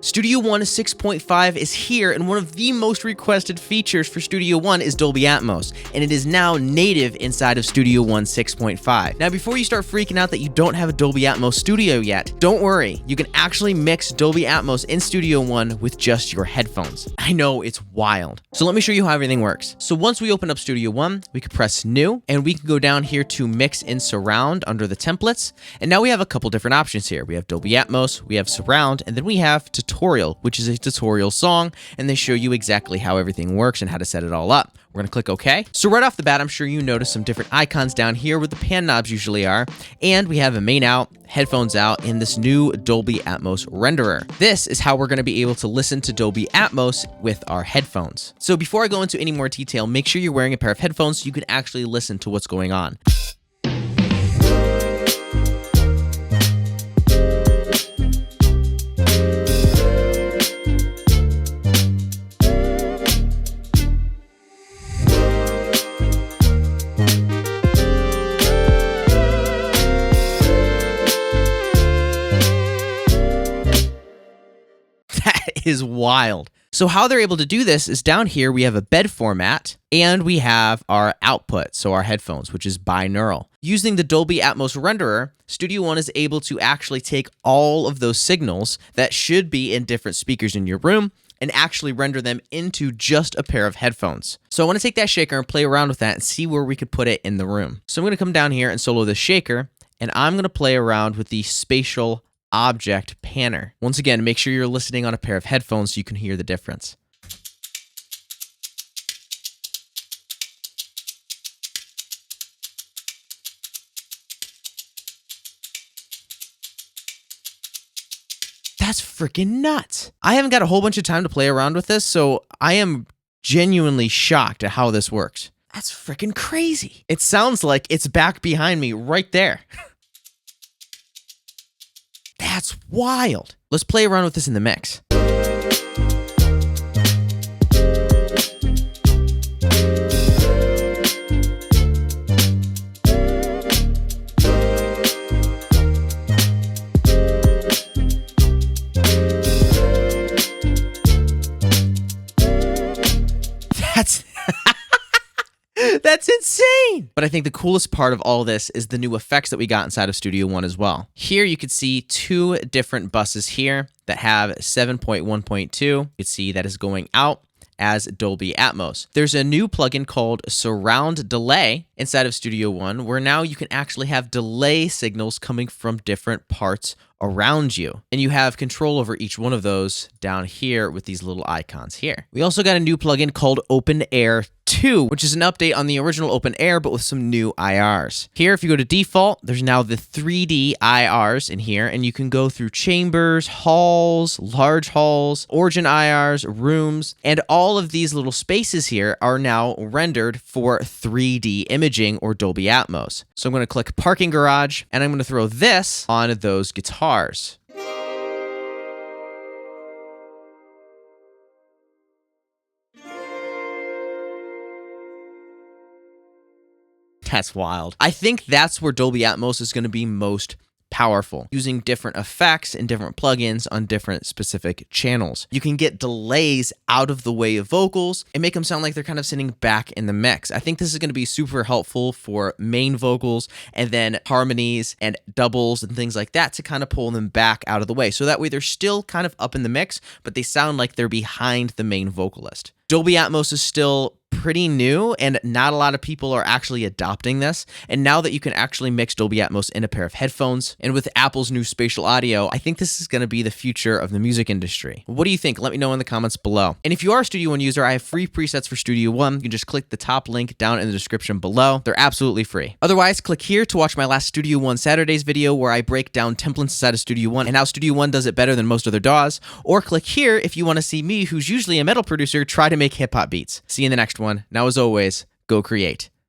Studio One 6.5 is here, and one of the most requested features for Studio One is Dolby Atmos, and it is now native inside of Studio One 6.5. Now, before you start freaking out that you don't have a Dolby Atmos studio yet, don't worry. You can actually mix Dolby Atmos in Studio One with just your headphones. I know, it's wild. So let me show you how everything works. So once we open up Studio One, we can press New, and we can go down here to Mix in Surround under the templates, and now we have a couple different options here. We have Dolby Atmos, we have Surround, and then we have Tutorial, which is a tutorial song, and they show you exactly how everything works and how to set it all up. We're gonna click OK. So right off the bat, I'm sure you notice some different icons down here where the pan knobs usually are, and we have a main out, headphones out, and this new Dolby Atmos renderer. This is how we're gonna be able to listen to Dolby Atmos with our headphones. So before I go into any more detail, make sure you're wearing a pair of headphones so you can actually listen to what's going on. Is wild. So how they're able to do this is down here we have a bed format and we have our output, so our headphones, which is binaural. Using the Dolby Atmos renderer, Studio One is able to actually take all of those signals that should be in different speakers in your room and actually render them into just a pair of headphones. So I want to take that shaker and play around with that and see where we could put it in the room. So I'm going to come down here and solo the shaker, and I'm going to play around with the spatial object panner. Once again, make sure you're listening on a pair of headphones so you can hear the difference. That's freaking nuts. I haven't got a whole bunch of time to play around with this, so I am genuinely shocked at how this works. That's freaking crazy. It sounds like it's back behind me right there. That's wild. Let's play around with this in the mix. That's insane. But I think the coolest part of all this is the new effects that we got inside of Studio One as well. Here you could see two different buses here that have 7.1.2. You can see that is going out as Dolby Atmos. There's a new plugin called Surround Delay inside of Studio One where now you can actually have delay signals coming from different parts around you. And you have control over each one of those down here with these little icons here. We also got a new plugin called Open Air 2, which is an update on the original Open Air, but with some new IRs. Here, if you go to default, there's now the 3D IRs in here, and you can go through chambers, halls, large halls, origin IRs, rooms, and all of these little spaces here are now rendered for 3D imaging or Dolby Atmos. So I'm going to click Parking Garage, and I'm going to throw this on those guitars. That's wild. I think that's where Dolby Atmos is going to be most powerful, using different effects and different plugins on different specific channels. You can get delays out of the way of vocals and make them sound like they're kind of sitting back in the mix. I think this is going to be super helpful for main vocals and then harmonies and doubles and things like that to kind of pull them back out of the way. So that way they're still kind of up in the mix, but they sound like they're behind the main vocalist. Dolby Atmos is still pretty new and not a lot of people are actually adopting this. And now that you can actually mix Dolby Atmos in a pair of headphones and with Apple's new spatial audio, I think this is going to be the future of the music industry. What do you think? Let me know in the comments below. And if you are a Studio One user, I have free presets for Studio One. You can just click the top link down in the description below. They're absolutely free. Otherwise, click here to watch my last Studio One Saturdays video where I break down templates inside of Studio One and how Studio One does it better than most other DAWs. Or click here if you want to see me, who's usually a metal producer, try to make hip-hop beats. See you in the next one. Now, as always, go create.